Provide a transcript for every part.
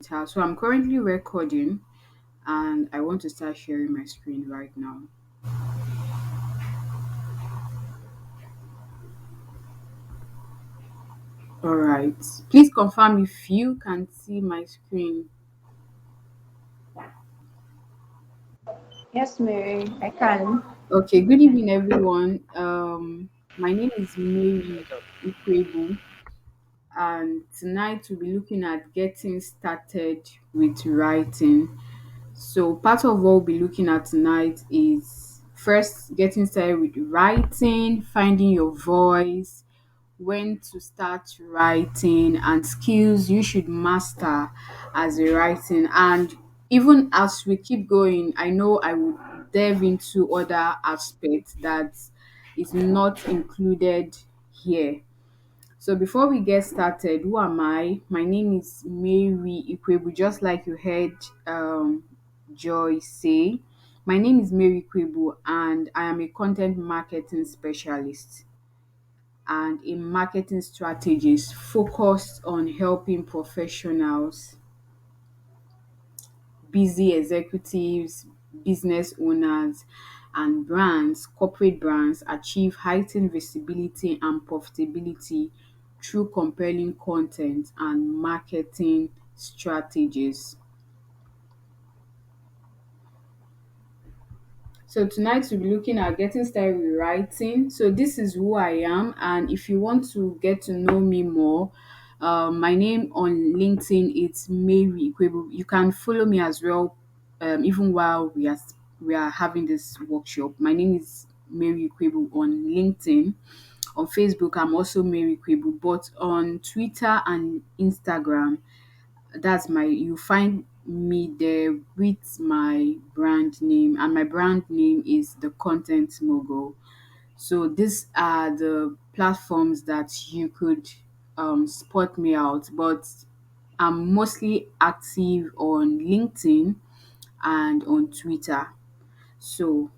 So I'm currently recording and I want to start sharing my screen right now. All right. Please confirm if you can see my screen. Yes, Mary, I can. Okay. Good evening, everyone. My name is Mary Ikwuegbu, and tonight we'll be looking at getting started with writing. So part of what we'll be looking at tonight is first getting started with writing, finding your voice, when to start writing, and skills you should master as a writing. And even as we keep going, I know I will delve into other aspects that is not included here. So before we get started, who am I? My name is Mary Ikwuegbu, just like you heard Joy say. My name is Mary Ikwuegbu and I am a content marketing specialist and a marketing strategist focused on helping professionals, busy executives, business owners, and brands, corporate brands, achieve heightened visibility and profitability through compelling content and marketing strategies. So tonight we'll be looking at getting started with writing. So this is who I am, and if you want to get to know me more, my name on LinkedIn is Mary Ikwuegbu. You can follow me as well, even while we are having this workshop. My name is Mary Ikwuegbu on LinkedIn. On Facebook, I'm also Mary Ikwuegbu, but on Twitter and Instagram, that's my you find me there with my brand name, and my brand name is the Content Mogul. So these are the platforms that you could spot me out, but I'm mostly active on LinkedIn and on Twitter. So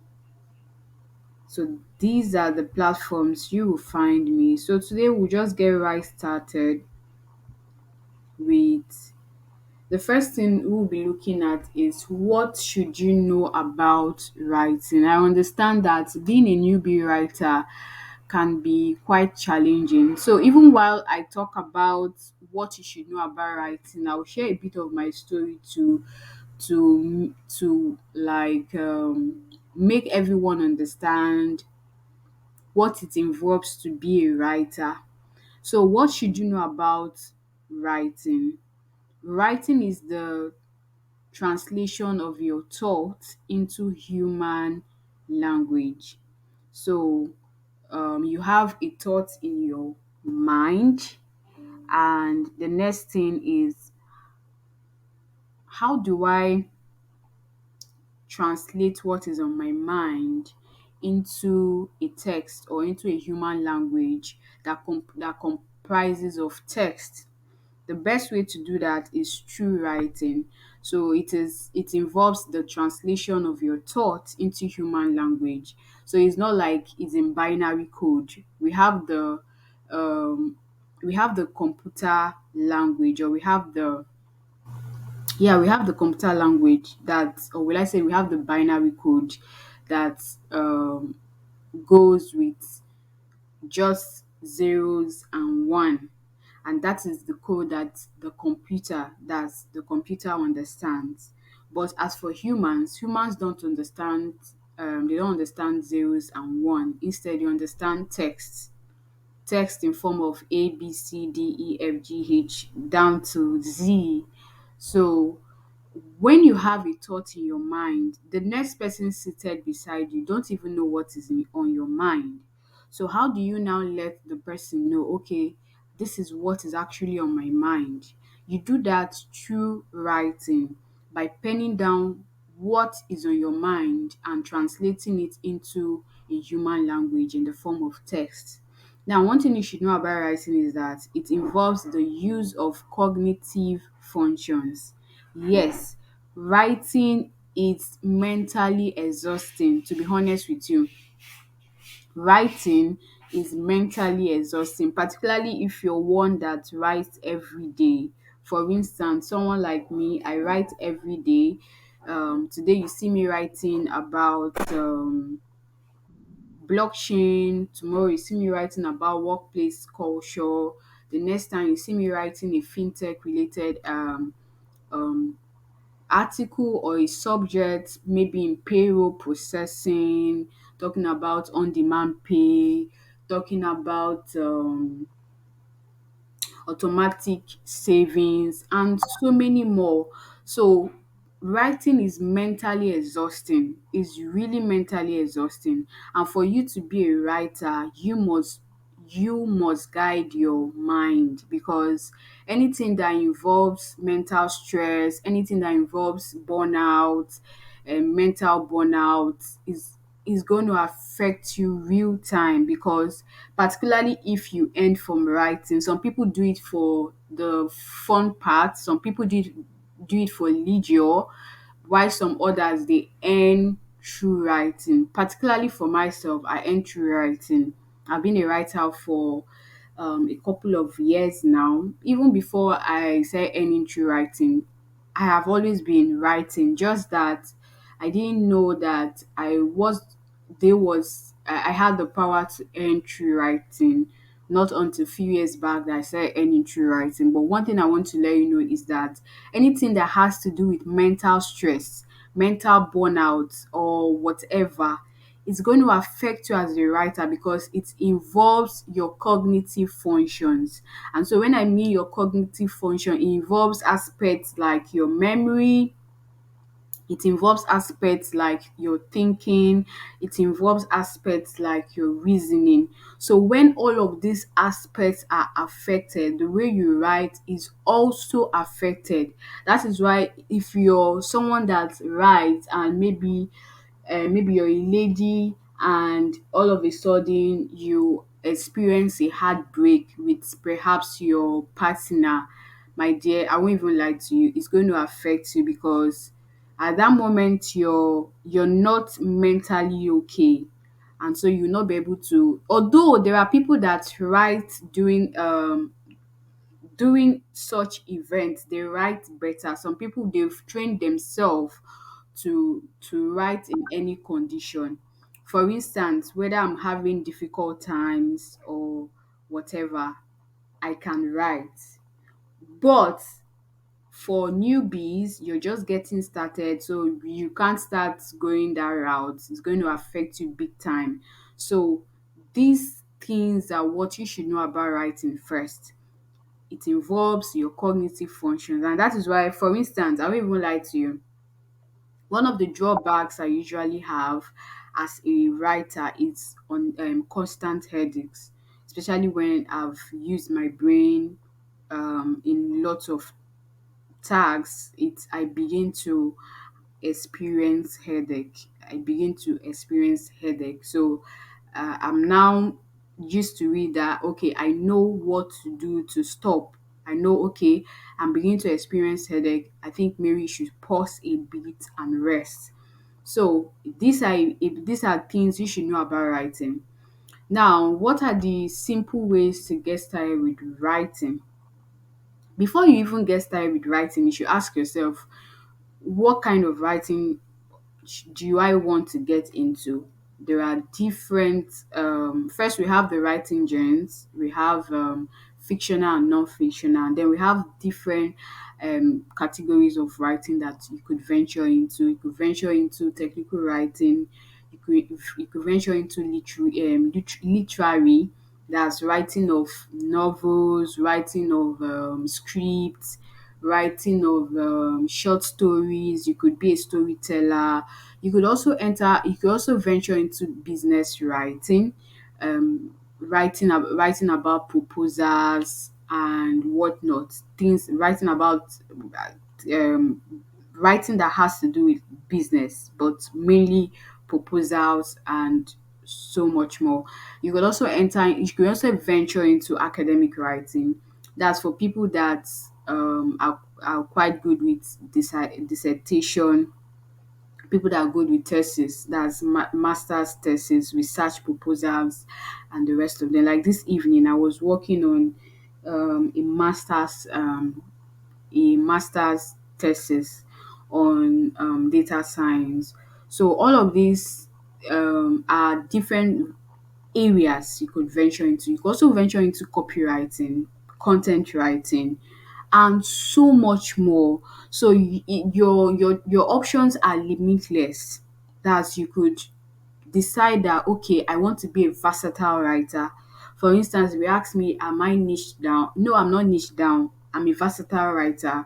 so these are the platforms you will find me. So today we'll just get right started with the first thing we'll be looking at is what should you know about writing. I understand that being a newbie writer can be quite challenging. So even while I talk about what you should know about writing, I'll share a bit of my story to make everyone understand what it involves to be a writer. So what should you know about writing? Writing is the translation of your thoughts into human language. So you have a thought in your mind, and the next thing is, how do I translate what is on my mind into a text or into a human language that comprises of text? The best way to do that is through writing. So it involves the translation of your thoughts into human language. So it's not like it's in binary code. Um we have the computer language, or we have the computer language that, or will I say, we have the binary code that goes with just zeros and one, and that is the code that the computer understands. But as for humans don't understand, they don't understand zeros and one. Instead, they understand text in form of A, B, C, D, E, F, G, H down to Z. So when you have a thought in your mind, the next person seated beside you don't even know what is on your mind. So how do you now let the person know, okay, this is what is actually on my mind? You do that through writing, by penning down what is on your mind and translating it into a human language in the form of text. Now, one thing you should know about writing is that it involves the use of cognitive functions. Yes, writing is mentally exhausting, to be honest with you. Writing is mentally exhausting, particularly if you're one that writes every day. For instance, someone like me, I write every day. Today you see me writing about blockchain. Tomorrow you see me writing about workplace culture. The next time you see me writing a fintech related um article or a subject, maybe in payroll processing, talking about on demand pay, talking about automatic savings, and so many more. So writing is mentally exhausting. It's really mentally exhausting. And for you to be a writer, you must guide your mind, because anything that involves mental stress, anything that involves burnout and mental burnout is going to affect you real time, because particularly if you earn from writing. Some people do it for the fun part, some people do it for leisure, while some others they earn through writing. Particularly for myself, I earn through writing. I've been a writer for a couple of years now. Even before I started earning through writing, I have always been writing, just that I didn't know that I had the power to earn through writing, not until a few years back that I started earning through writing. But one thing I want to let you know is that anything that has to do with mental stress, mental burnout, or whatever, it's going to affect you as a writer, because it involves your cognitive functions. And so when I mean your cognitive function, it involves aspects like your memory, it involves aspects like your thinking, it involves aspects like your reasoning. So when all of these aspects are affected, the way you write is also affected. That is why if you're someone that writes, and maybe you're a lady and all of a sudden you experience a heartbreak with perhaps your partner, my dear, I won't even lie to you, it's going to affect you, because at that moment you're not mentally okay. And so you'll not be able to, although there are people that write during such events, they write better. Some people, they've trained themselves to write in any condition. For instance, whether I'm having difficult times or whatever, I can write. But for newbies, you're just getting started, so you can't start going that route. It's going to affect you big time. So these things are what you should know about writing first. It involves your cognitive functions, and that is why, for instance, I won't even lie to you, one of the drawbacks I usually have as a writer is on constant headaches, especially when I've used my brain in lots of tasks. I begin to experience headache. I begin to experience headache. So I'm now used to it that okay, I know what to do to stop. I know, okay, I'm beginning to experience headache. I think maybe you should pause a bit and rest. So these are things you should know about writing. Now, what are the simple ways to get started with writing? Before you even get started with writing, you should ask yourself, what kind of writing do I want to get into? There are different, first we have the writing genres, we have fictional and non-fictional, and then we have different categories of writing that you could venture into. You could venture into technical writing, you could venture into literary, that's writing of novels, writing of scripts, writing of short stories. You could be a storyteller. You could also venture into business writing, writing about proposals and whatnot, things writing about um writing that has to do with business, but mainly proposals and so much more. You could also venture into academic writing. That's for people that are quite good with dissertation, people that are good with thesis, that's master's thesis, research proposals, and the rest of them. Like this evening, I was working on a master's a master's thesis on data science. So all of these are different areas you could venture into. You could also venture into copywriting, content writing, and so much more. So your options are limitless. That you could decide that, okay, I want to be a versatile writer. For instance, if you ask me, am I niche down? No, I'm not niche down. I'm a versatile writer.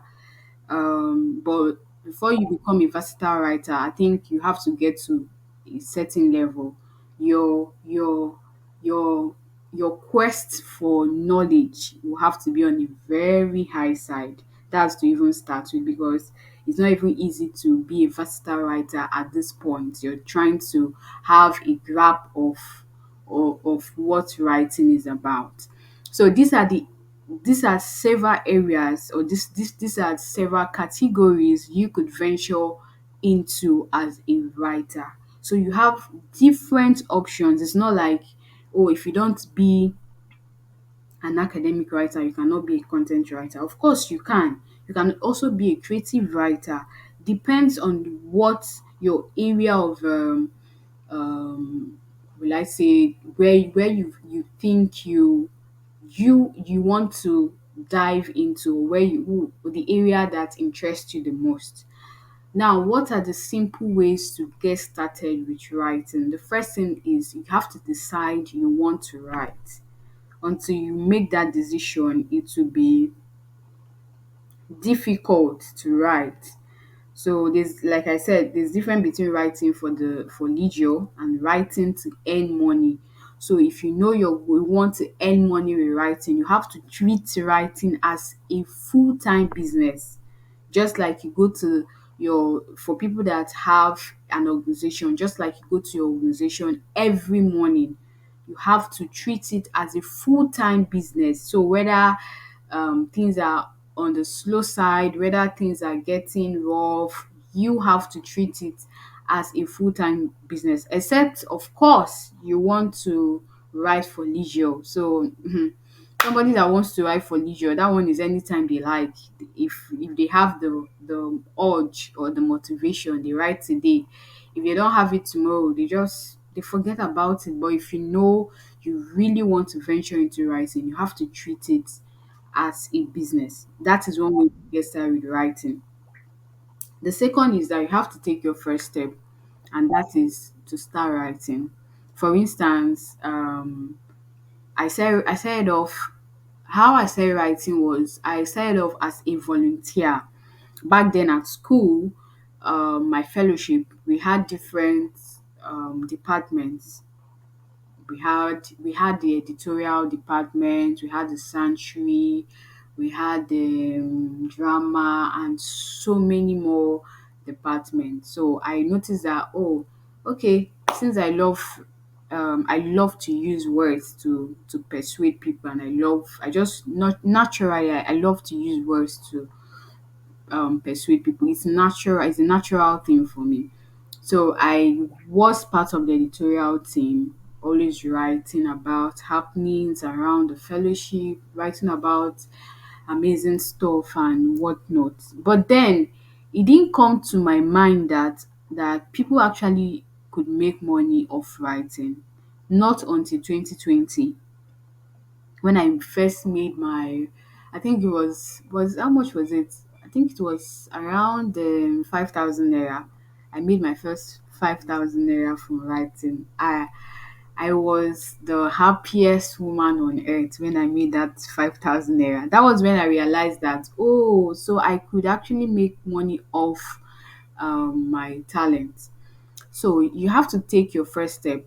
But before you become a versatile writer, I think you have to get to a certain level. Your your your your quest for knowledge will have to be on a very high side. That's to even start with, because it's not even easy to be a versatile writer at this point. You're trying to have a grasp of what writing is about. So these are several areas, or these are several categories you could venture into as a writer. So you have different options. It's not like, oh, if you don't be an academic writer, you cannot be a content writer. Of course, you can. You can also be a creative writer. Depends on what your area of will I say, where you think you want to dive into, where the area that interests you the most. Now, what are the simple ways to get started with writing? The first thing is you have to decide you want to write. Until you make that decision, it will be difficult to write. So there's, like I said, there's difference between writing for leisure and writing to earn money. So if you know you want to earn money with writing, you have to treat writing as a full-time business. Just like you go to your for people that have an organization, just like you go to your organization every morning, you have to treat it as a full-time business. So whether things are on the slow side, whether things are getting rough, you have to treat it as a full-time business. Except, of course, you want to write for leisure. So somebody that wants to write for leisure, that one is anytime they like. If they have the urge or the motivation, they write today. If they don't have it tomorrow, they forget about it. But if you know you really want to venture into writing, you have to treat it as a business. That is one way to get started with writing. The second is that you have to take your first step, and that is to start writing. For instance, I started off how I started writing was I started off as a volunteer. Back then at school, my fellowship, we had different departments. We had the editorial department, we had the sanctuary, we had the drama, and so many more departments. So I noticed that, oh, okay, since I love to use words to persuade people, and I just not naturally I love to use words to persuade people. It's natural. It's a natural thing for me. So I was part of the editorial team, always writing about happenings around the fellowship, writing about amazing stuff and whatnot. But then it didn't come to my mind that people actually could make money off writing. Not until 2020, when I first made my, I think it was how much was it? I think it was around 5,000 naira. I made my first 5,000 naira from writing. I was the happiest woman on earth when I made that 5,000 naira. That was when I realized that, oh, so I could actually make money off my talent. So you have to take your first step.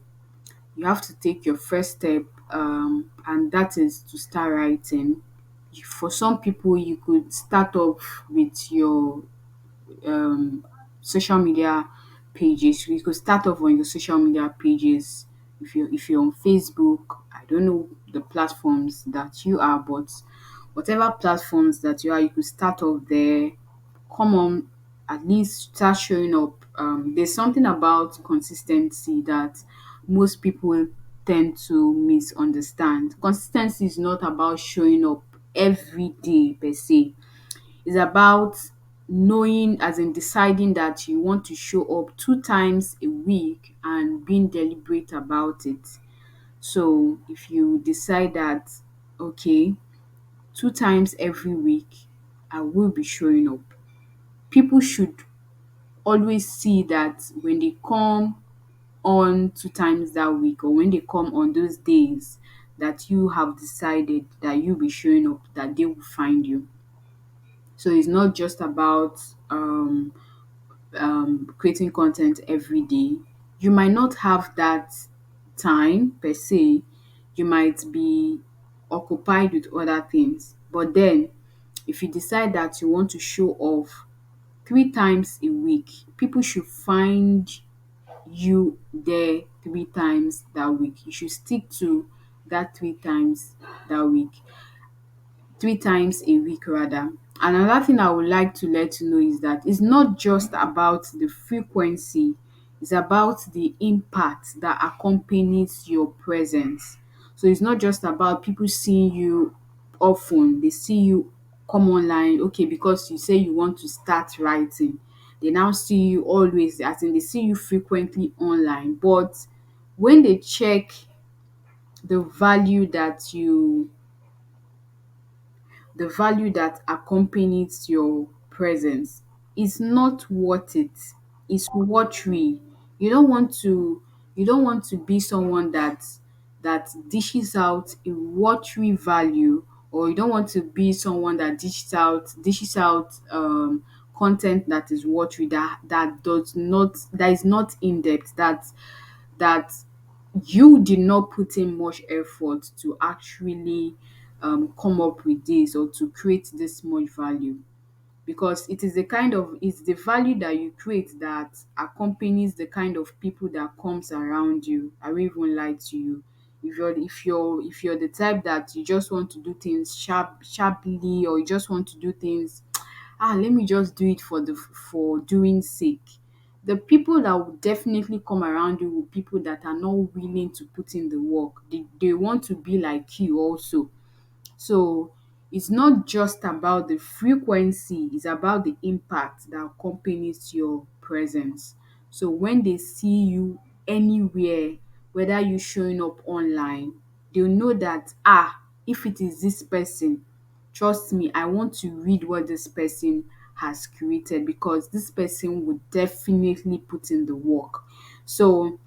You have to take your first step, and that is to start writing. For some people, you could start off with your um, social media pages. You could start off on your social media pages. If you're on Facebook, I don't know the platforms that you are, but whatever platforms that you are, you could start off there. Come on, at least start showing up. There's something about consistency that most people tend to misunderstand. Consistency is not about showing up every day per se. It's about knowing, as in deciding that you want to show up 2 times a week and being deliberate about it. So if you decide that, okay, 2 times every week I will be showing up, people should always see that when they come on 2 times that week, or when they come on those days that you have decided that you'll be showing up, that they will find you. So it's not just about creating content every day. You might not have that time per se. You might be occupied with other things. But then, if you decide that you want to show off 3 times a week, people should find you there 3 times that week. You should stick to that 3 times that week. 3 times a week rather. Another thing I would like to let you know is that it's not just about the frequency, it's about the impact that accompanies your presence. So it's not just about people seeing you often, they see you come online, okay, because you say you want to start writing. They now see you always, as in they see you frequently online. But when they check the value that you the value that accompanies your presence is not worth it. It's watery. You don't want to you don't want to be someone that dishes out a watery value, or you don't want to be someone that dishes out content that is watery, that is not in depth, that you did not put in much effort to actually come up with this, or to create this much value, because it's the value that you create that accompanies the kind of people that comes around you. I won't even lie to you. If you're the type that you just want to do things sharply, or you just want to do things, let me just do it for doing sake, the people that will definitely come around you will people that are not willing to put in the work. They want to be like you also. So it's not just about the frequency, it's about the impact that accompanies your presence. So when they see you anywhere, whether you showing up online, they'll know that, if it is this person, trust me, I want to read what this person has created, because this person would definitely put in the work. So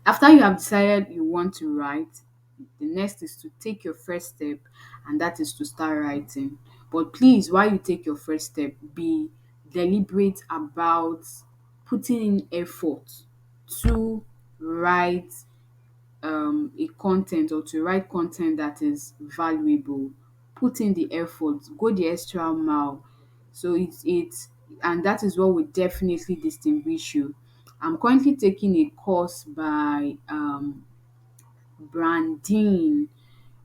after you have decided you want to write, the next is to take your first step, and that is to start writing. But please, while you take your first step, be deliberate about putting in effort to write a content, or to write content that is valuable. Put in the effort, go the extra mile. So it's and that is what will definitely distinguish you. I'm currently taking a course by Brandin.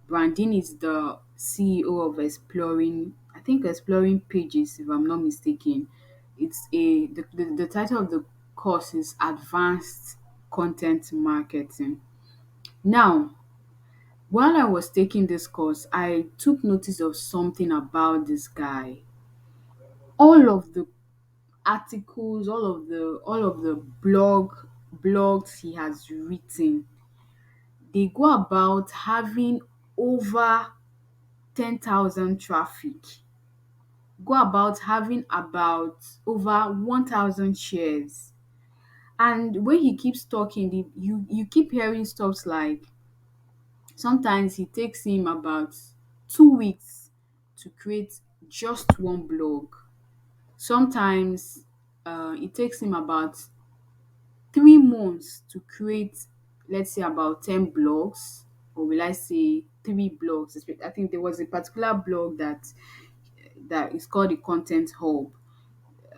Brandin is the CEO of Exploring Pages, if I'm not mistaken. The title of the course is Advanced Content Marketing. Now, while I was taking this course, I took notice of something about this guy. All of the articles, all of the blogs he has written, they go about having over 10,000 traffic, go about having about over 1,000 shares. And when he keeps talking, you keep hearing stuff like, sometimes it takes him about 2 weeks to create just one blog. Sometimes it takes him about 3 months to create, let's say, about 10 blogs, or will I say 3 blogs. I think there was a particular blog that is called the Content Hub.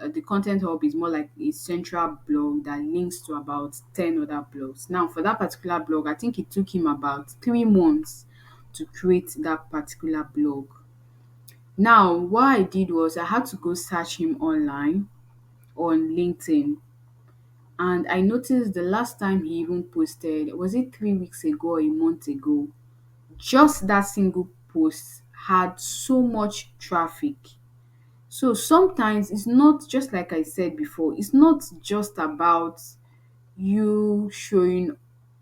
The Content Hub is more like a central blog that links to about 10 other blogs. Now, for that particular blog, I think it took him about 3 months to create that particular blog. Now, what I did was I had to go search him online on LinkedIn, and I noticed the last time he even posted, was it 3 weeks ago or a month ago? Just that single post had so much traffic. So sometimes it's not just like I said before, it's not just about you showing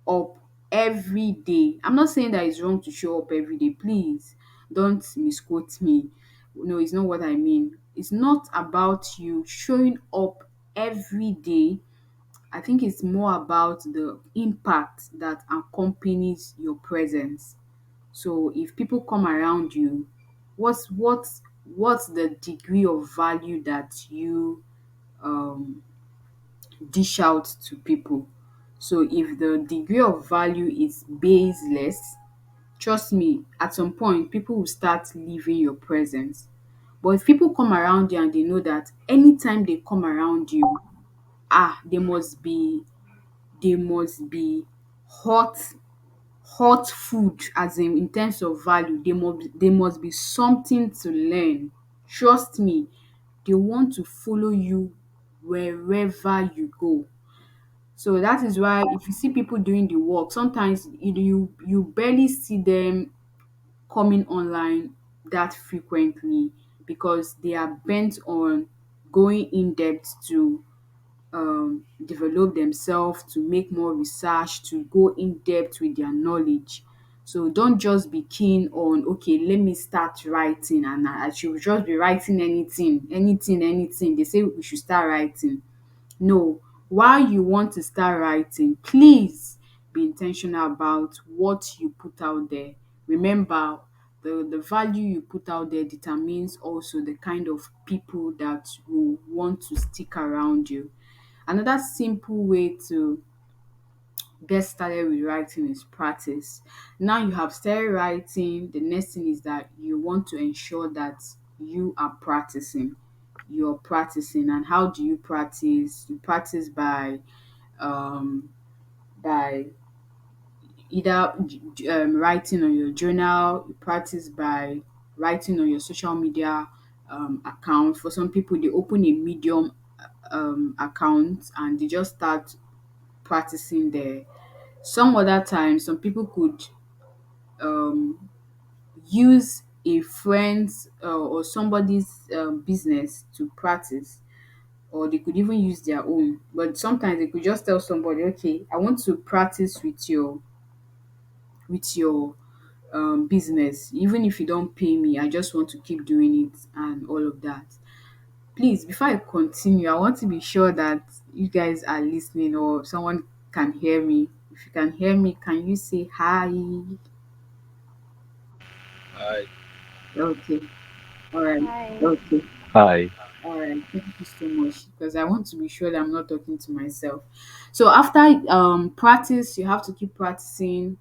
up every day. I'm not saying that it's wrong to show up every day. Please don't misquote me. No, it's not what I mean. It's not about you showing up every day. I think it's more about the impact that accompanies your presence. So if people come around you, what's the degree of value that you um dish out to people? So if the degree of value is baseless, trust me, at some point people will start leaving your presence. But if people come around you and they know that anytime they come around you, they must be hot hot food, as in terms of value, they must be something to learn. Trust me, they want to follow you wherever you go. So that is why if you see people doing the work, sometimes you barely see them coming online that frequently, because they are bent on going in depth to develop themselves, to make more research, to go in depth with their knowledge. So don't just be keen on, okay, let me start writing and I should just be writing anything. They say we should start writing. No, while you want to start writing, please be intentional about what you put out there. Remember, the value you put out there determines also the kind of people that will want to stick around you. Another simple way to get started with writing is practice. Now you have started writing, the next thing is that you want to ensure that you are practicing. You're practicing. And how do you practice? You practice um by either writing on your journal, you practice by writing on your social media account. For some people, they open a Medium account and they just start practicing there. Some other times, some people could um, use a friend's or somebody's business to practice, or they could even use their own. But sometimes they could just tell somebody, okay, I want to practice with your business. Even if you don't pay me, I just want to keep doing it and all of that. Please, before I continue, I want to be sure that you guys are listening or someone can hear me. If you can hear me, can you say hi? I Okay. All right. Hi. Hi. All right. Thank you so much, because I want to be sure that I'm not talking to myself. So after practice, you have to keep practicing,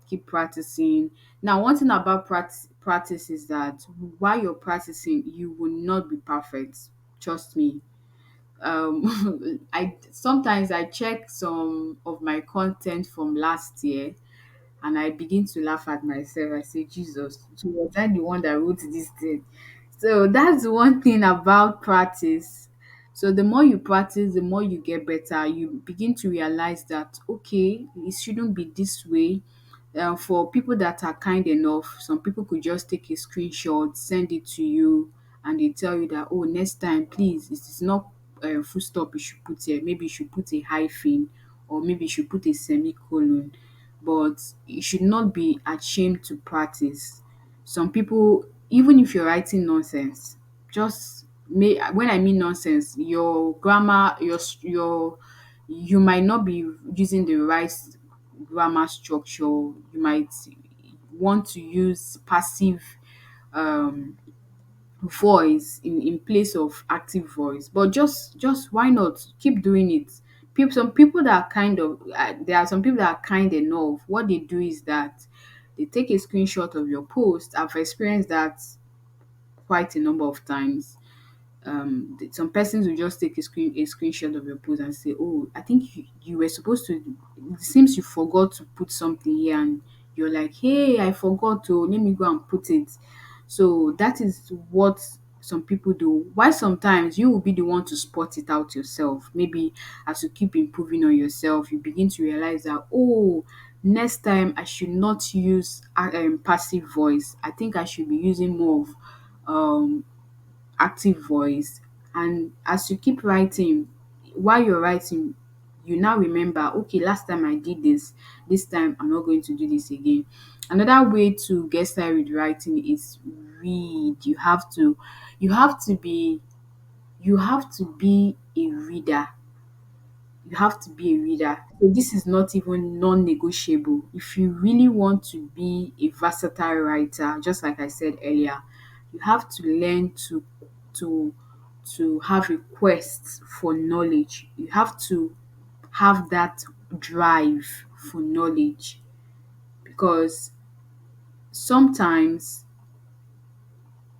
keep practicing. Now, one thing about practice is that while you're practicing, you will not be perfect. Trust me. I sometimes I check some of my content from last year and I begin to laugh at myself. I say, Jesus, so was I the one that wrote this thing? So that's one thing about practice. So the more you practice, the more you get better. You begin to realize that, okay, it shouldn't be this way. For people that are kind enough, some people could just take a screenshot, send it to you, and they tell you that, oh, next time, please, it is not full stop you should put here. Maybe you should put a hyphen, or maybe you should put a semicolon. But you should not be ashamed to practice. Some people, even if you're writing nonsense, just when I mean nonsense, your grammar, you might not be using the right grammar structure. You might want to use passive um voice in place of active voice, but just why not keep doing it? Some people that are kind of there are some people that are kind enough. What they do is that they take a screenshot of your post. I've experienced that quite a number of times. Some persons will just take a screenshot of your post and say, oh, I think you were supposed to, it seems you forgot to put something here, and you're like, hey, I forgot to, let me go and put it. So that is what some people do. Why sometimes you will be the one to spot it out yourself. Maybe as you keep improving on yourself, you begin to realize that, oh, next time I should not use passive voice. I think I should be using more of um active voice. And as you keep writing, while you're writing, you now remember, okay, last time I did this time I'm not going to do this again. Another way to get started with writing is read. You have to be a reader. You have to be a reader. So this is not even non-negotiable. If you really want to be a versatile writer, just like I said earlier, you have to learn to to have a quest for knowledge. You have to have that drive for knowledge, because sometimes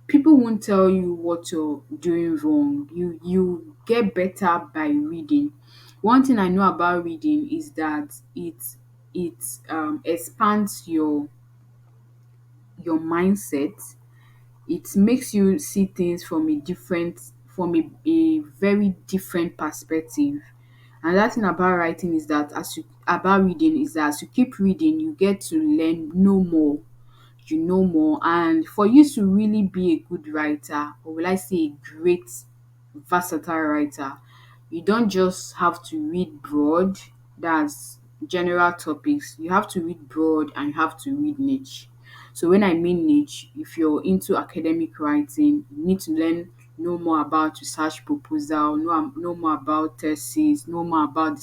people won't tell you what you're doing wrong. You get better by reading. One thing I know about reading is that it expands your mindset. It makes you see things from a very different perspective. Another thing about writing is that about reading is that as you keep reading, you get to learn, know more, you know more. And for you to really be a good writer, or will I say a great versatile writer, you don't just have to read broad, that's general topics. You have to read broad and you have to read niche. So when I mean niche, if you're into academic writing, you need to know more about research proposal, know more about thesis, know more about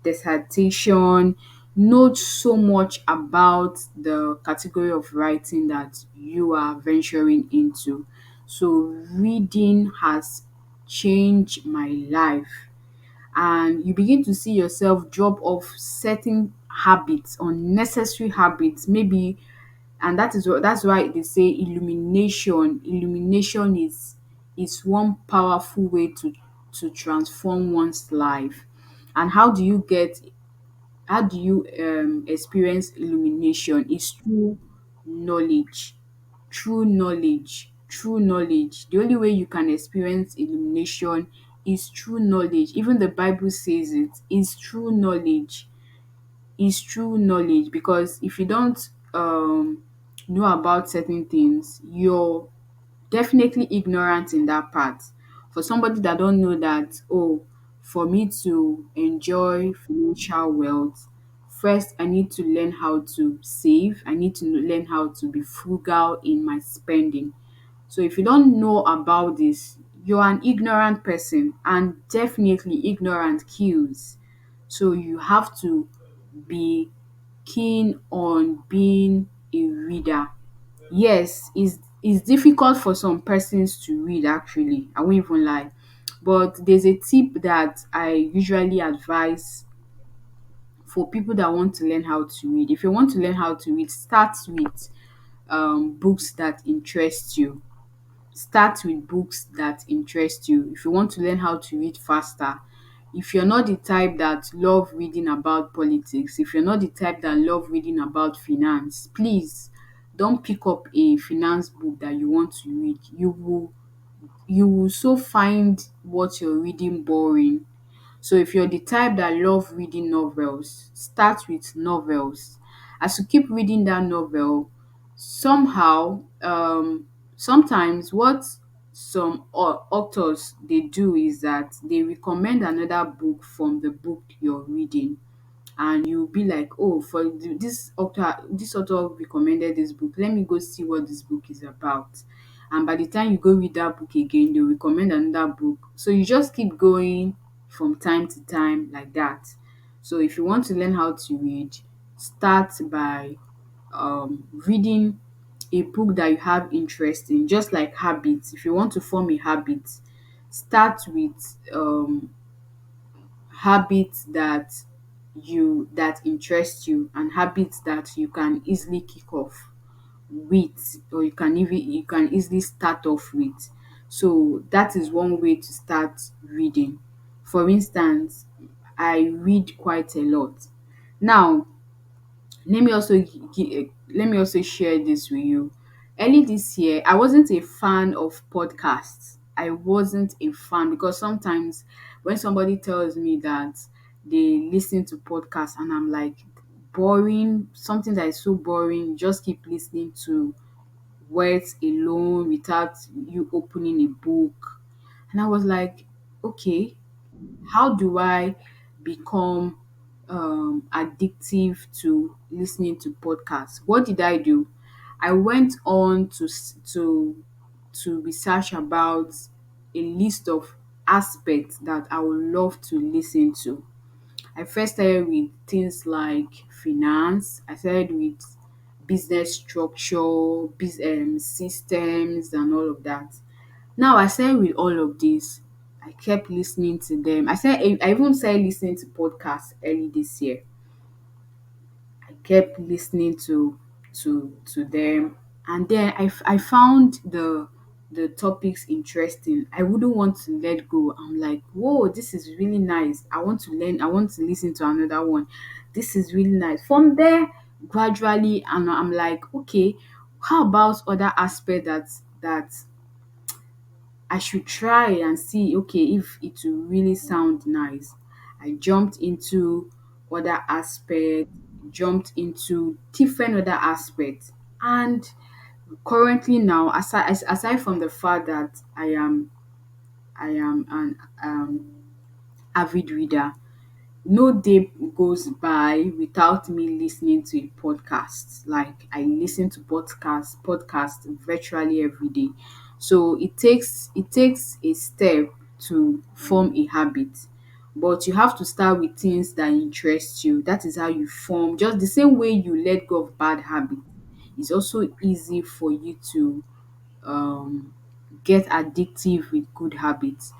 dissertation, know so much about the category of writing that you are venturing into. So reading has changed my life, and you begin to see yourself drop off certain habits, unnecessary habits, maybe. And that's why they say illumination is one powerful way to transform one's life. And how do you experience illumination? Is through knowledge. True knowledge. The only way you can experience illumination is through knowledge. Even the Bible says it is true knowledge. Is true knowledge, because if you don't know about certain things, you're definitely ignorant in that part. For somebody that don't know that, oh, for me to enjoy financial wealth, first I need to learn how to save. I need to learn how to be frugal in my spending. So if you don't know about this, you're an ignorant person, and definitely ignorant kills. So you have to be keen on being a reader. Yes, it's difficult for some persons to read, actually. I won't even lie. But there's a tip that I usually advise for people that want to learn how to read. If you want to learn how to read, start with books that interest you. Start with books that interest you. If you want to learn how to read faster, if you're not the type that love reading about politics, if you're not the type that love reading about finance, please don't pick up a finance book that you want to read. You will so find what you're reading boring. So if you're the type that love reading novels, start with novels. As you keep reading that novel, somehow, sometimes what some authors they do is that they recommend another book from the book you're reading, and you'll be like, oh, this author recommended this book, let me go see what this book is about. And by the time you go read that book again, they'll recommend another book, so you just keep going from time to time like that. So if you want to learn how to read, start by reading a book that you have interest in. Just like habits, if you want to form a habit, start with habits that interest you, and habits that you can easily kick off with, or you can easily start off with. So that is one way to start reading. For instance, I read quite a lot. Now, let me also share this with you. Early this year, I wasn't a fan of podcasts. I wasn't a fan, because sometimes when somebody tells me that they listen to podcasts, and I'm like, boring, something that is so boring, you just keep listening to words alone without you opening a book. And I was like, okay, how do I become addictive to listening to podcasts? What did I do? I went on to research about a list of aspects that I would love to listen to. I first started with things like finance. I started with business structure, systems, and all of that. Now I started with all of this. I kept listening to them. I even started listening to podcasts early this year. I kept listening to them, and then I found the topics interesting. I wouldn't want to let go. I'm like, whoa, this is really nice. I want to learn. I want to listen to another one. This is really nice. From there, gradually, and I'm like, okay, how about other aspect that I should try and see, okay, if it will really sound nice. I jumped into other aspects, jumped into different other aspects. And currently now, aside from the fact that I am an avid reader, no day goes by without me listening to a podcast. Like I listen to podcast virtually every day. So it takes a step to form a habit. But you have to start with things that interest you. That is how you form. Just the same way you let go of bad habits, it's also easy for you to um get addictive with good habits.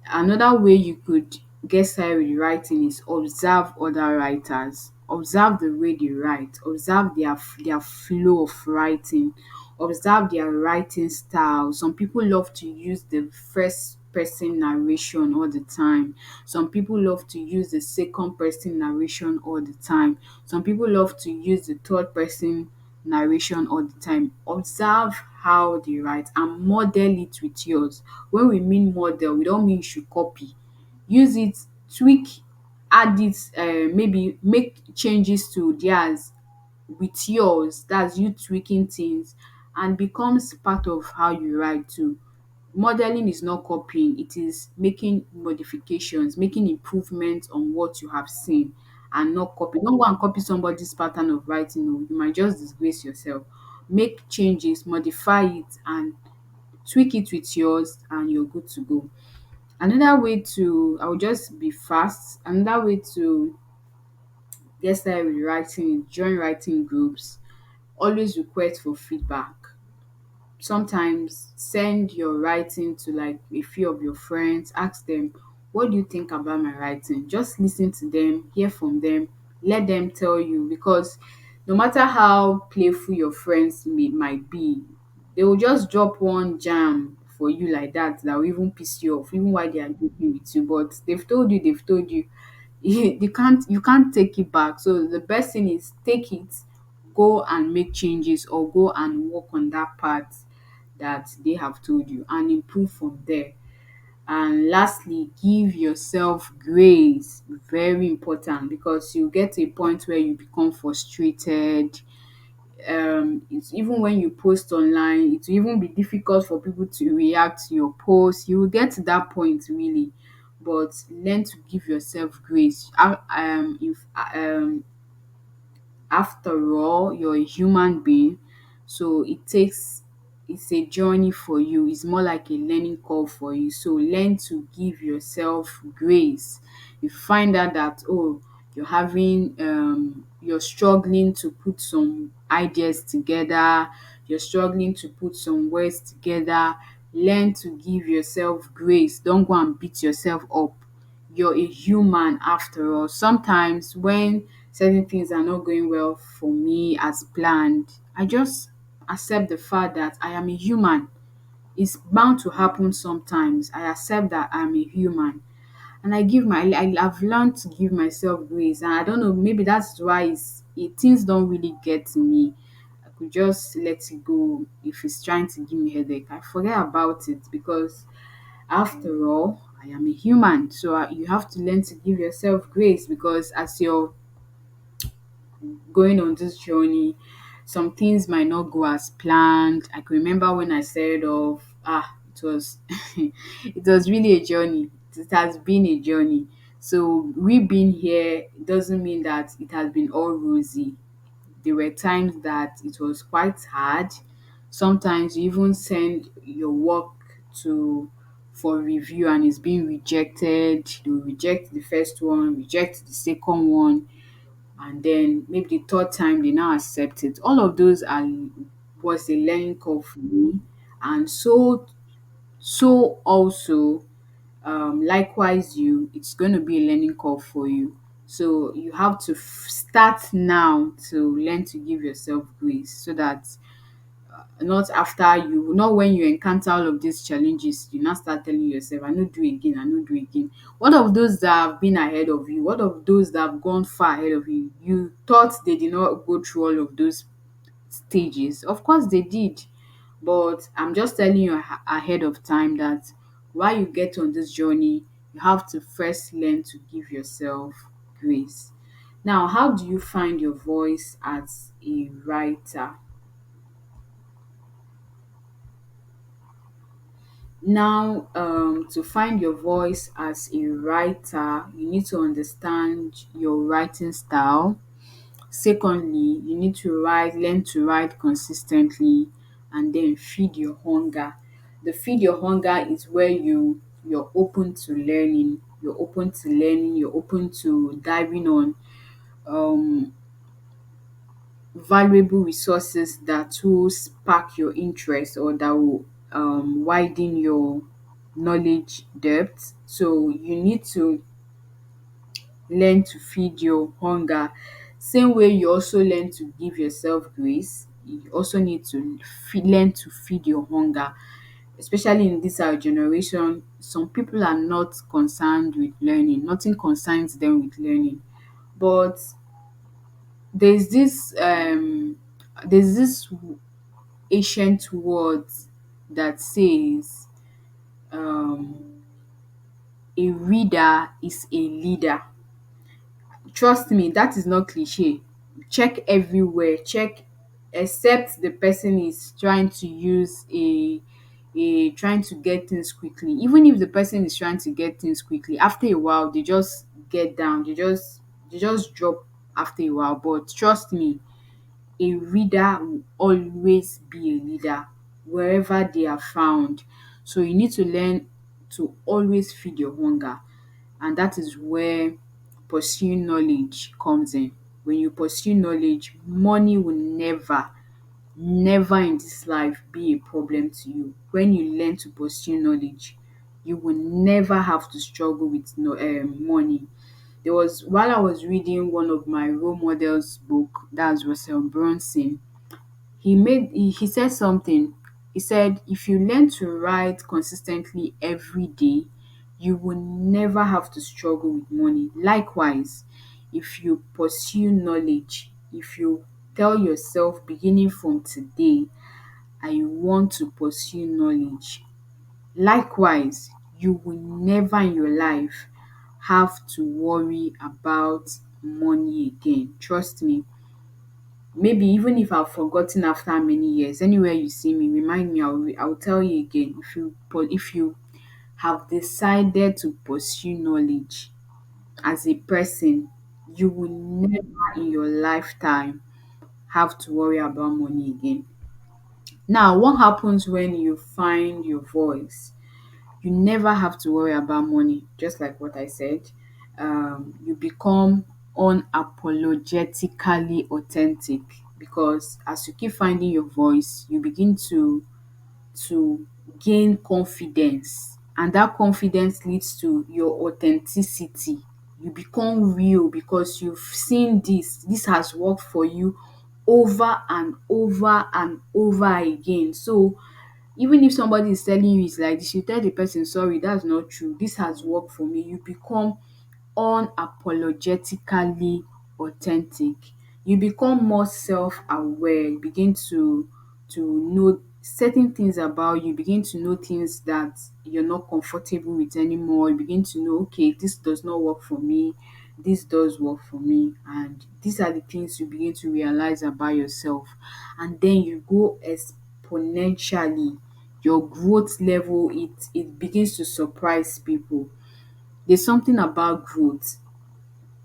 Another way you could get started with writing is observe other writers. Observe the way they write. Observe their flow of writing. Observe their writing style. Some people love to use the first person narration all the time. Some people love to use the second person narration all the time. Some people love to use the third person narration all the time. Observe how they write and model it with yours. When we mean model, we don't mean you should copy. Use it, tweak, add it, maybe make changes to theirs with yours. That's you tweaking things, and becomes part of how you write too. Modeling is not copying, it is making modifications, making improvements on what you have seen, and not copy. Don't go and copy somebody's pattern of writing oh, you might just disgrace yourself. Make changes, modify it, and tweak it with yours, and you're good to go. Another way to I will just be fast. Another way to get started with writing is join writing groups. Always request for feedback. Sometimes send your writing to like a few of your friends, ask them, what do you think about my writing? Just listen to them, hear from them, let them tell you, because no matter how playful your friends might be, they will just drop one jam for you like that will even piss you off even while they are joking with you. But they've told you you can't take it back. So the best thing is take it, go and make changes, or go and work on that part that they have told you, and improve from there. And lastly, give yourself grace. Very important, because you get to a point where you become frustrated. It's even when you post online, it will even be difficult for people to react to your post. You will get to that point really, but learn to give yourself grace. If After all, you're a human being, so it's a journey for you. It's more like a learning curve for you. So learn to give yourself grace. You find out that you're struggling to put some ideas together, you're struggling to put some words together. Learn to give yourself grace. Don't go and beat yourself up. You're a human after all. Sometimes when certain things are not going well for me as planned, I just accept the fact that I am a human. It's bound to happen sometimes. I accept that I'm a human. And I've learned to give myself grace. And I don't know, maybe that's why things don't really get to me. I could just let it go. If it's trying to give me headache, I forget about it, because after all, I am a human. So you have to learn to give yourself grace, because as you're going on this journey, some things might not go as planned. I can remember when I started off, it was it was really a journey. It has been a journey. So we being here doesn't mean that it has been all rosy. There were times that it was quite hard. Sometimes you even send your work to for review and it's being rejected. They will reject the first one, reject the second one, and then maybe the third time they now accept it. All of those are was a learning curve for me. And so also likewise you, it's going to be a learning curve for you. So you have to start now to learn to give yourself grace, so that not after you, not when you encounter all of these challenges, you now start telling yourself, I no do again, I no do again. What of those that have been ahead of you? What of those that have gone far ahead of you? You thought they did not go through all of those stages. Of course they did. But I'm just telling you ahead of time that while you get on this journey, you have to first learn to give yourself grace. Now, how do you find your voice as a writer? Now, to find your voice as a writer, you need to understand your writing style. Secondly, you need to learn to write consistently, and then feed your hunger. The feed your hunger is where you're open to learning. You're open to diving on um valuable resources that will spark your interest or that will widen your knowledge depth. So you need to learn to feed your hunger. Same way you also learn to give yourself grace, you also need to learn to feed your hunger. Especially in this our generation, some people are not concerned with learning. Nothing concerns them with learning. But there's this um there's this ancient word that says um a reader is a leader. Trust me, that is not cliche. Check everywhere, check, except the person is trying to use a trying to get things quickly. Even if the person is trying to get things quickly, after a while they just get down, they just drop after a while. But trust me, a reader will always be a leader wherever they are found. So you need to learn to always feed your hunger, and that is where pursuing knowledge comes in. When you pursue knowledge, money will never in this life be a problem to you. When you learn to pursue knowledge, you will never have to struggle with money. There was while I was reading one of my role models book, that's Russell Brunson. He said something. He said if you learn to write consistently every day, you will never have to struggle with money. Likewise, if you pursue knowledge, if you tell yourself beginning from today, I want to pursue knowledge, likewise, you will never in your life have to worry about money again. Trust me. Maybe even if I've forgotten after many years, anywhere you see me, remind me. I'll tell you again. If you have decided to pursue knowledge as a person, you will never in your lifetime have to worry about money again. Now, what happens when you find your voice? You never have to worry about money, just like what I said. You become unapologetically authentic, because as you keep finding your voice, you begin to gain confidence, and that confidence leads to your authenticity. You become real because you've seen this has worked for you over and over and over again. So even if somebody is telling you it's like this, you tell the person, sorry, that's not true, this has worked for me. You become unapologetically authentic. You become more self-aware. You begin to know certain things about you. You begin to know things that you're not comfortable with anymore. You begin to know, okay, this does not work for me. this does work for me, and these are the things you begin to realize about yourself. And then you go exponentially. Your growth level, it begins to surprise people. There's something about growth.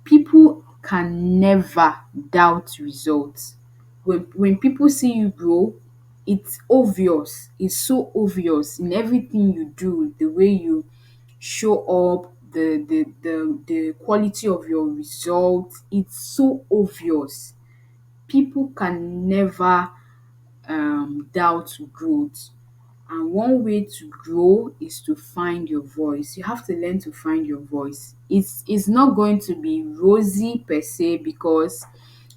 People can never doubt results. When people see you grow, it's obvious. It's so obvious in everything you do, the way you show up, the quality of your results. It's so obvious. People can never doubt growth. And one way to grow is to find your voice. You have to learn to find your voice. It's not going to be rosy per se, because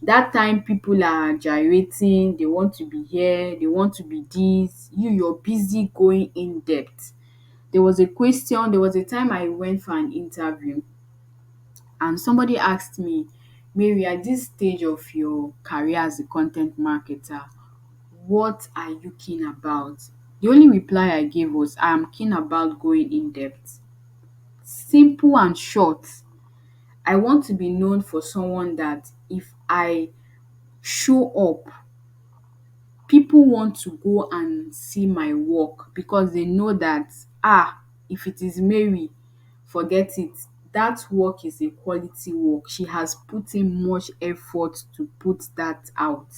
that time people are gyrating, they want to be here, they want to be this. You're busy going in depth. There was a time I went for an interview, and somebody asked me, Mary, at this stage of your career as a content marketer, what are you keen about? The only reply I gave was, I am keen about going in depth. Simple and short. I want to be known for someone that if I show up, people want to go and see my work, because they know that, if it is Mary, forget it. That work is a quality work. She has put in much effort to put that out.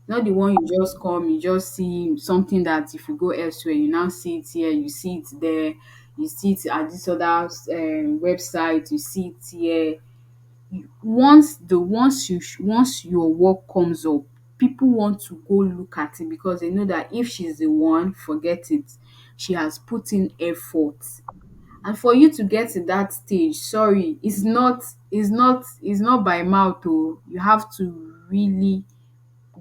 Not the one you just come, you just see something that if you go elsewhere, you now see it here, you see it there, you see it at this other website, you see it here. Once your work comes up, people want to go look at it, because they know that if she's the one, forget it. She has put in effort. And for you to get to that stage, sorry, it's not by mouth oh. You have to really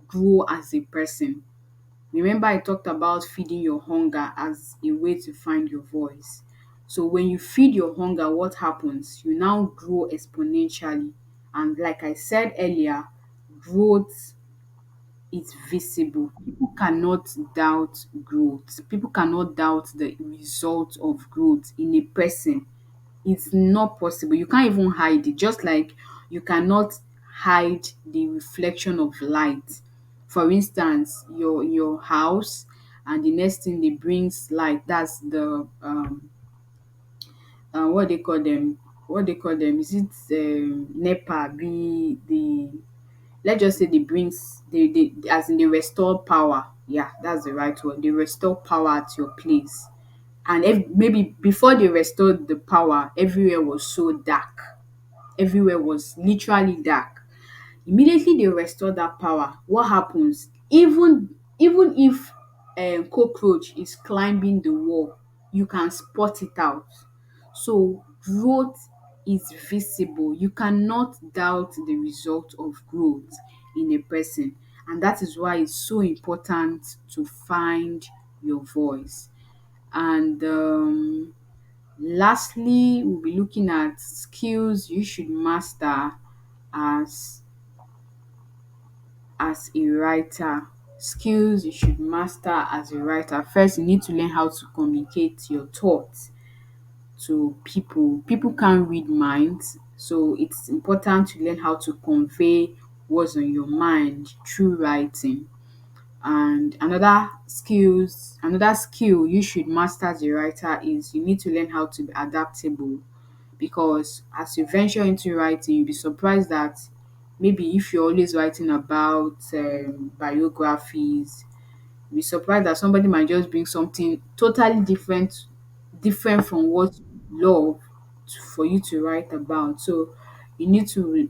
grow as a person. Remember, I talked about feeding your hunger as a way to find your voice. So when you feed your hunger, what happens? You now grow exponentially. And like I said earlier, growth is visible. People cannot doubt growth. People cannot doubt the result of growth in a person. It's not possible. You can't even hide it. Just like you cannot hide the reflection of light. For instance, your house, and the next thing they brings light, that's the what they call them, is it NEPA, be the, let's just say, they brings, they as in they restore power. Yeah, that's the right word. They restore power at your place. And maybe before they restored the power, everywhere was so dark. Everywhere was literally dark. Immediately they restore that power, what happens? Even if cockroach is climbing the wall, you can spot it out. So growth is visible. You cannot doubt the result of growth in a person, and that is why it's so important to find your voice. And lastly, we'll be looking at skills you should master as a writer. Skills you should master as a writer. First, you need to learn how to communicate your thoughts to people. People can't read minds, so it's important to learn how to convey what's on your mind through writing. And another skill you should master as a writer is you need to learn how to be adaptable, because as you venture into writing, you'll be surprised that maybe if you're always writing about biographies, you'll be surprised that somebody might just bring something totally different from what you love for you to write about. So you need to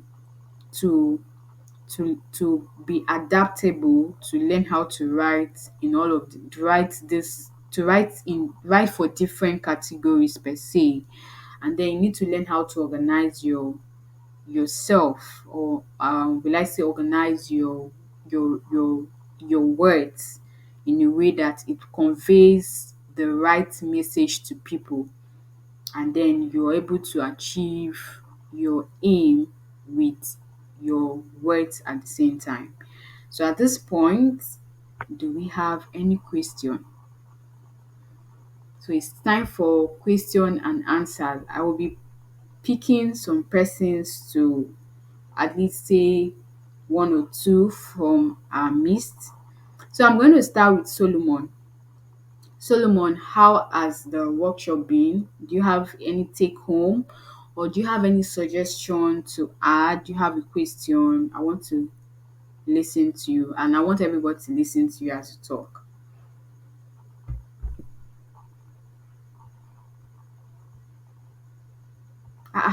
be adaptable, to learn how to write in all of the, to write this to write for different categories per se. And then you need to learn how to organize yourself, or will I say organize your words in a way that it conveys the right message to people, and then you're able to achieve your aim with your words at the same time. So at this point, do we have any question? So it's time for question and answer. I will be picking some persons to at least say one or two from our midst. So I'm going to start with Solomon. Solomon, how has the workshop been? Do you have any take home, or do you have any suggestion to add? Do you have a question? I want to listen to you, and I want everybody to listen to you as you talk.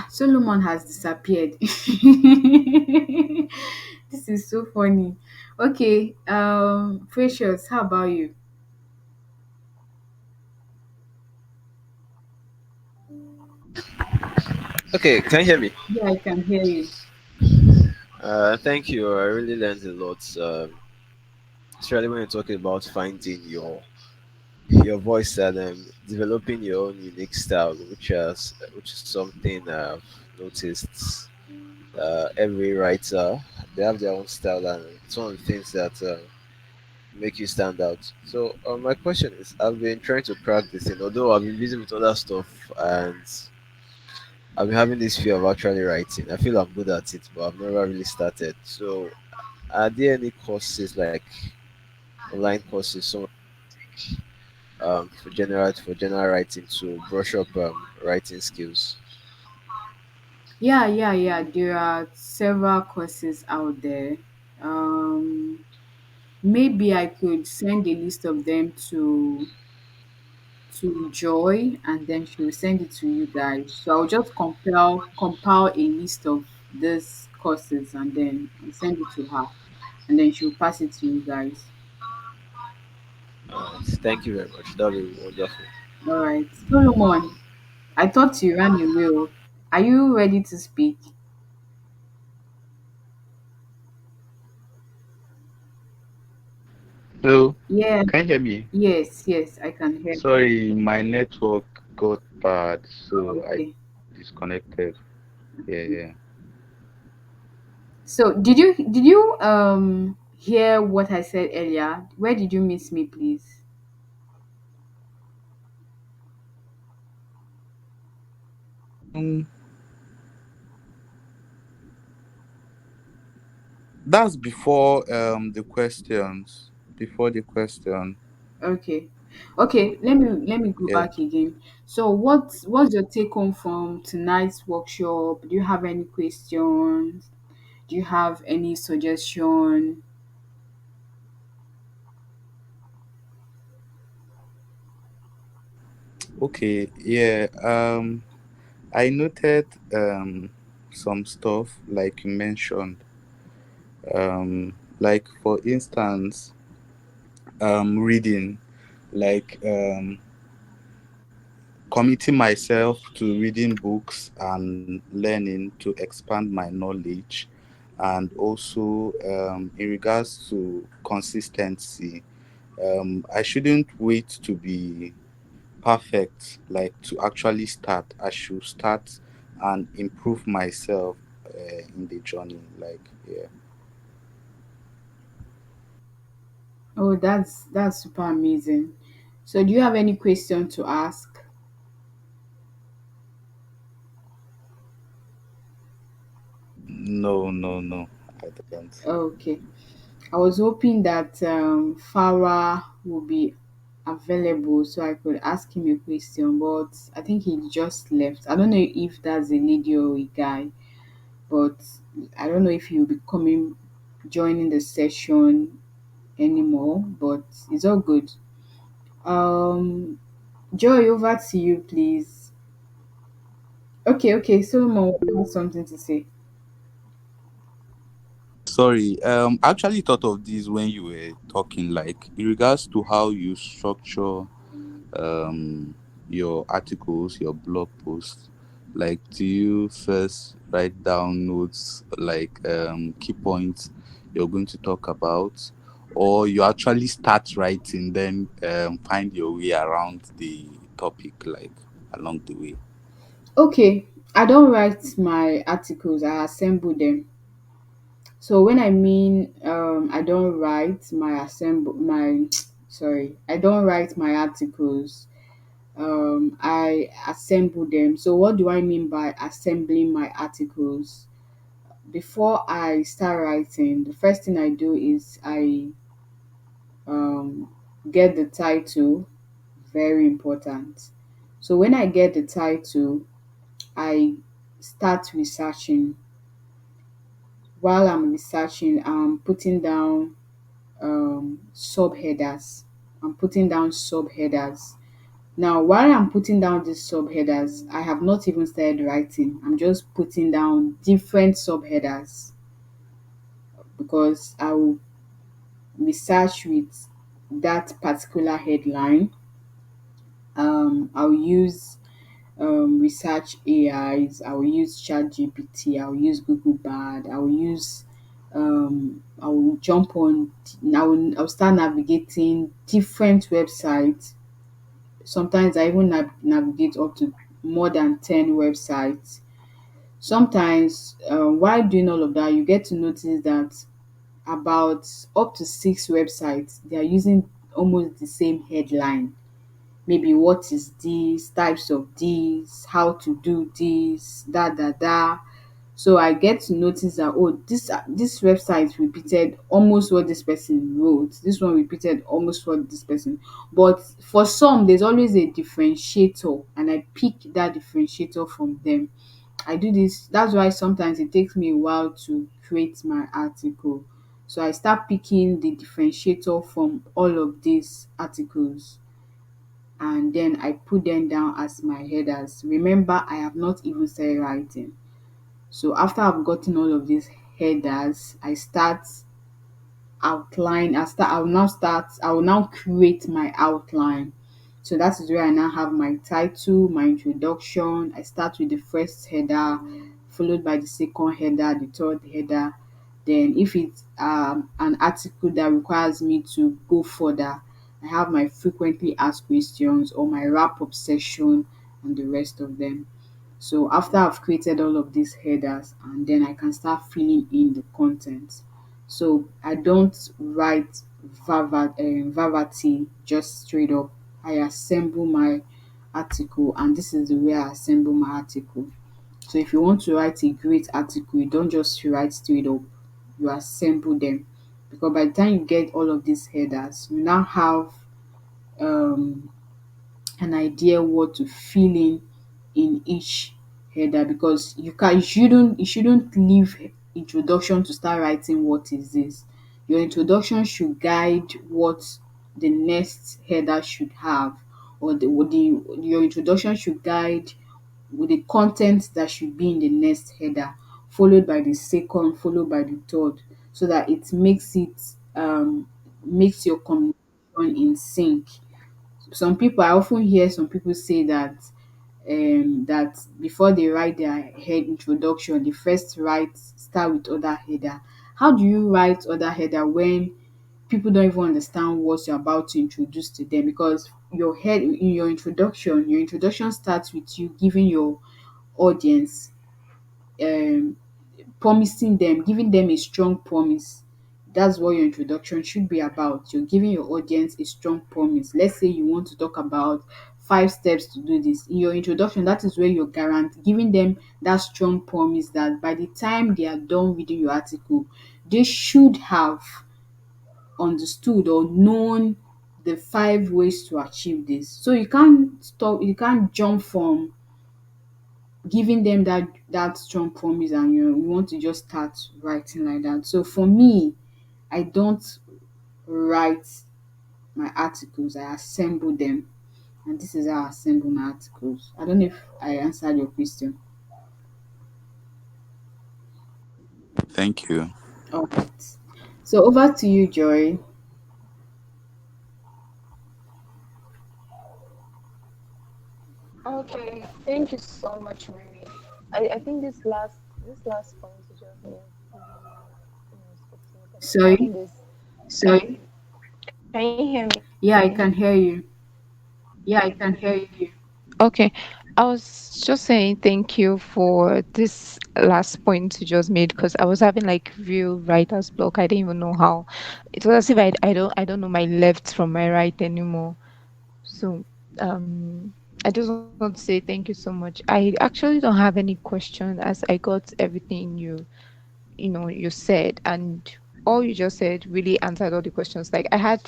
Solomon has disappeared. This is so funny. Okay, Precious, how about you? Okay, can you hear me? Yeah, I can hear you. Thank you. I really learned a lot. Especially when you're talking about finding your voice and developing your own unique style, which is something I've noticed. Every writer, they have their own style, and it's one of the things that make you stand out. So my question is, I've been trying to practice it, although I've been busy with other stuff, and I've been having this fear of actually writing. I feel I'm good at it, but I've never really started. So are there any courses like online courses for general writing to brush up writing skills? Yeah. There are several courses out there. Um, Maybe I could send a list of them to Joy, and then she will send it to you guys. So I'll just compile a list of these courses and then I'll send it to her, and then she'll pass it to you guys. Thank you very much. That would be wonderful. All right, Solomon. I thought you ran away. Are you ready to speak? Hello, Yeah. can you hear me? Yes, I can hear. Sorry, my network got bad, so I Okay. disconnected. Yeah, yeah. So did you hear what I said earlier? Where did you miss me, please? Um, that's before the questions. Before the question. Okay. Okay, let me go Yeah. back again. So what's your take home from tonight's workshop? Do you have any questions? Do you have any suggestion? Okay. Yeah. I noted some stuff like you mentioned. Like for instance, reading, like committing myself to reading books and learning to expand my knowledge, and also in regards to consistency, I shouldn't wait to be perfect, like to actually start. I should start and improve myself in the journey, like, yeah. Oh, that's super amazing. So do you have any question to ask? No, no, no, I don't. Okay. I was hoping that Farah will be available so I could ask him a question, but I think he just left. I don't know if that's a lady or a guy, but I don't know if he'll be coming, joining the session anymore, but it's all good. Um, Joy, over to you, please. Okay, Solomon has something to say. Sorry, I actually thought of this when you were talking, like in regards to how you structure your articles, your blog posts. Like, do you first write down notes, like key points you're going to talk about, or you actually start writing, then find your way around the topic, like along the way? Okay, I don't write my articles, I assemble them. So when I mean I don't write my assemble my sorry, I don't write my articles. I assemble them. So what do I mean by assembling my articles? Before I start writing, the first thing I do is I um, get the title. Very important. So when I get the title, I start researching. While I'm researching, I'm putting down subheaders. I'm putting down subheaders. Now, while I'm putting down these subheaders, I have not even started writing. I'm just putting down different subheaders because I will research with that particular headline. I'll use research AIs, I'll use ChatGPT, I'll use Google Bard, I'll jump on, I'll start navigating different websites. Sometimes I even navigate up to more than 10 websites. Sometimes, while doing all of that, you get to notice that about up to 6 websites, they are using almost the same headline. Maybe what is this, types of this, how to do this, da da da. So I get to notice that, oh, this website repeated almost what this person wrote. This one repeated almost what this person. But for some, there's always a differentiator, and I pick that differentiator from them. I do this. That's why sometimes it takes me a while to create my article. So I start picking the differentiator from all of these articles, and then I put them down as my headers. Remember, I have not even started writing. So after I've gotten all of these headers, I start outline. I will now create my outline. So that is where I now have my title, my introduction. I start with the first header, followed by the second header, the third header. Then if it's an article that requires me to go further, I have my frequently asked questions or my wrap up section and the rest of them. So after I've created all of these headers, and then I can start filling in the content. So I don't write verbatim just straight up. I assemble my article, and this is the way I assemble my article. So if you want to write a great article, you don't just write straight up, you assemble them. Because by the time you get all of these headers, you now have um an idea what to fill in each header, because you shouldn't leave introduction to start writing what is this. Your introduction should guide what the next header should have, or your introduction should guide with the content that should be in the next header, followed by the second, followed by the third, so that makes your communication in sync. Some people, I often hear some people say that before they write their head introduction, they first write start with other header. How do you write other header when people don't even understand what you're about to introduce to them? Because your introduction starts with you giving your audience um promising them, giving them a strong promise. That's what your introduction should be about. You're giving your audience a strong promise. Let's say you want to talk about 5 steps to do this. In your introduction, that is where you're giving them that strong promise that by the time they are done reading your article, they should have understood or known the 5 ways to achieve this. So you can't jump from giving them that strong promise, and you want to just start writing like that. So for me, I don't write my articles, I assemble them. And this is how I assemble my articles. I don't know if I answered your question. Thank you. All right. So over to you, Joy. Okay, thank you so much, Mary. I think this last point you just made really, spoke to me because I was Sorry. having this. Sorry, can you hear me? Yeah, I can hear you. Yeah, I can hear you. Okay, I was just saying thank you for this last point you just made because I was having like real writer's block. I didn't even know how. It was as if I don't know my left from my right anymore. So I just want to say thank you so much. I actually don't have any question as I got everything you said, and all you just said really answered all the questions. Like I had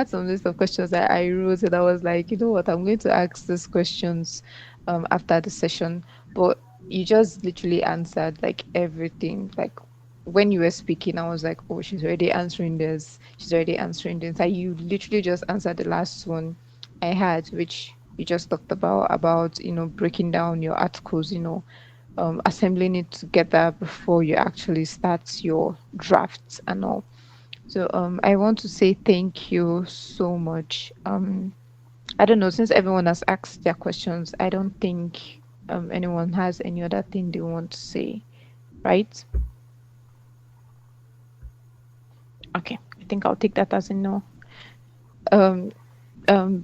some list of questions that I wrote, and I was like, you know what, I'm going to ask these questions after the session. But you just literally answered like everything. Like when you were speaking, I was like, oh, she's already answering this. She's already answering this. Like you literally just answered the last one I had, which you just talked about breaking down your articles, assembling it together before you actually start your drafts and all. So I want to say thank you so much. I don't know, since everyone has asked their questions, I don't think anyone has any other thing they want to say, right? Okay, I think I'll take that as a no. Um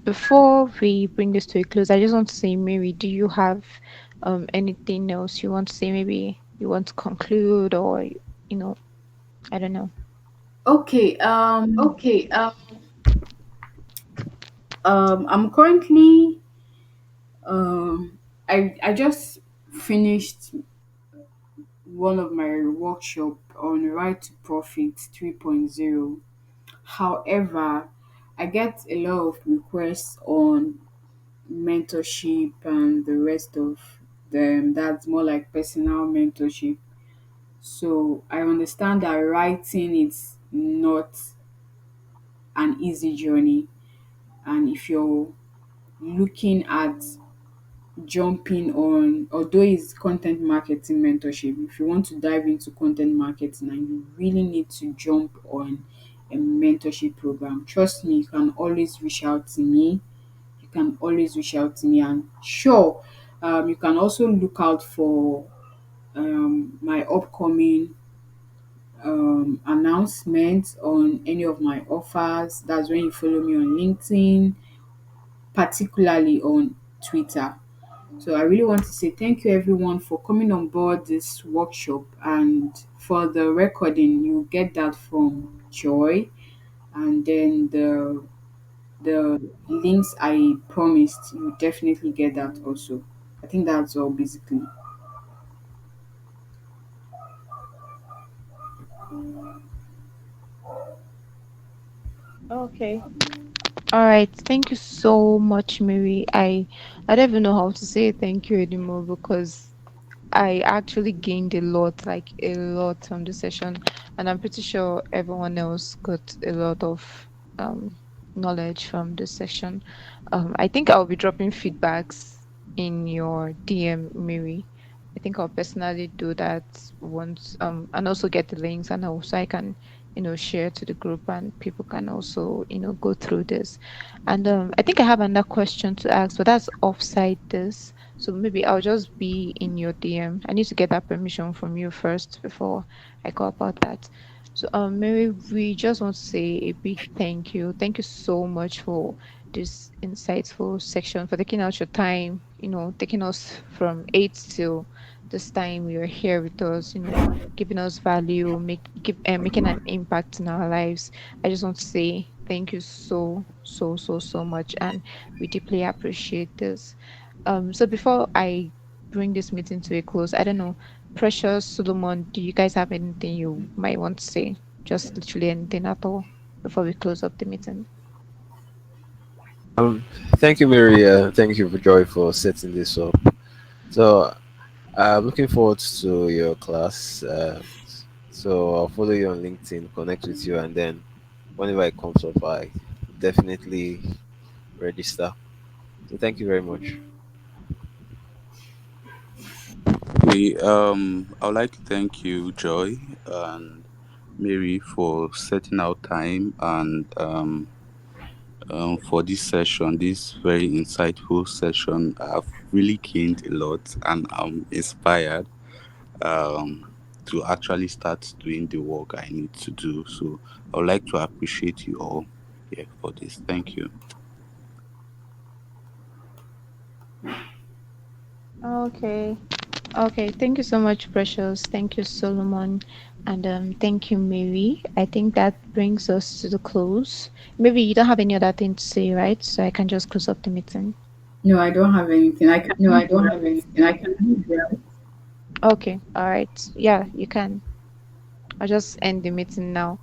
before we bring this to a close, I just want to say, Mary, do you have anything else you want to say? Maybe you want to conclude, or I don't know. Okay. Okay. I'm currently I just finished one of my workshop on right to profit 3.0. However, I get a lot of requests on mentorship and the rest of them. That's more like personal mentorship. So I understand that writing is not an easy journey, and if you're looking at jumping on, although it's content marketing mentorship, if you want to dive into content marketing and you really need to jump on a mentorship program, trust me, you can always reach out to me. You can always reach out to me, and sure, you can also look out for my upcoming announcements on any of my offers. That's when you follow me on LinkedIn, particularly on Twitter. So I really want to say thank you everyone for coming on board this workshop, and for the recording you get that from Joy, and then the links I promised you definitely get that also. I think that's all basically. Okay. All right. Thank you so much, Mary. I don't even know how to say thank you anymore because I actually gained a lot, like a lot from the session, and I'm pretty sure everyone else got a lot of um, knowledge from this session. I think I'll be dropping feedbacks in your DM, Mary. I think I'll personally do that once, and also get the links, and also I can, share to the group, and people can also, go through this. And I think I have another question to ask, but that's offside this. So maybe I'll just be in your DM. I need to get that permission from you first before I go about that. So Mary, we just want to say a big thank you. Thank you so much for this insightful section, for taking out your time, taking us from 8 till this time you're here with us, giving us value, making an impact in our lives. I just want to say thank you so, so, so, so much. And we deeply appreciate this. So before I bring this meeting to a close, I don't know, Precious, Solomon, do you guys have anything you might want to say? Just literally anything at all before we close up the meeting. Um, Thank you, Mary. Thank you, for Joy, for setting this up. So I'm looking forward to your class. So I'll follow you on LinkedIn, connect with you, and then whenever it comes up, I definitely register. So thank you very much. I would like to thank you, Joy and Mary, for setting out time and for this session, this very insightful session. I've really gained a lot and I'm inspired to actually start doing the work I need to do. So I would like to appreciate you all here for this. Thank you. Okay. Okay. Thank you so much, Precious. Thank you, Solomon. And thank you, Mary. I think that brings us to the close. Maybe you don't have any other thing to say, right? So I can just close up the meeting. No, I don't have anything. I can No, I leave, don't right? have anything. I can leave, right? Okay, all right. Yeah, you can. I'll just end the meeting now.